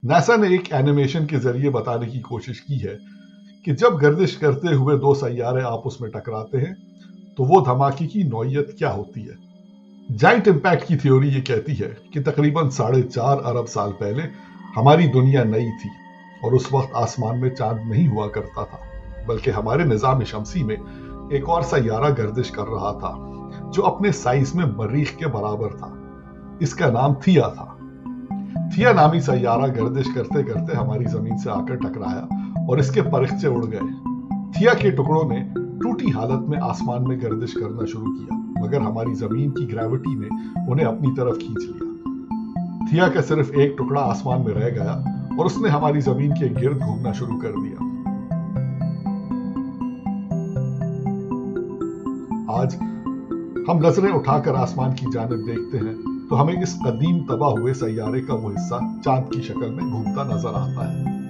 NASA ने एक animation के जरिए बताने की कोशिश की है कि जब गर्दिश करते हुए दो सैयारे आपस में टकराते हैं तो वो धमाके की नौइयत क्या होती है। जाइंट इम्पैक्ट की थ्योरी ये कहती है कि तकरीबन 4.5 अरब साल पहले हमारी दुनिया नई थी और उस वक्त आसमान में चांद नहीं हुआ करता था, बल्कि हमारे निजाम शमसी में एक और सैयारा गर्दिश कर रहा था जो अपने साइज में मरीख के बराबर था। इसका नाम थिया था। थिया नामी सैयारा गर्दिश करते करते हमारी जमीन से आकर टकराया और इसके परिख्चे उड़ गए। थिया के टुकड़ों ने टूटी हालत में आसमान में गर्दिश करना शुरू किया, मगर हमारी जमीन की ग्रेविटी ने उन्हें अपनी तरफ खींच लिया। थिया का सिर्फ एक टुकड़ा आसमान में रह गया और उसने हमारी जमीन के गिर्द घूमना शुरू कर दिया। आज हम नजरें उठाकर आसमान की जानिब देखते हैं तो हमें इस कदीम तबाह हुए सैयारे का वो हिस्सा चांद की शक्ल में घूमता नजर आता है।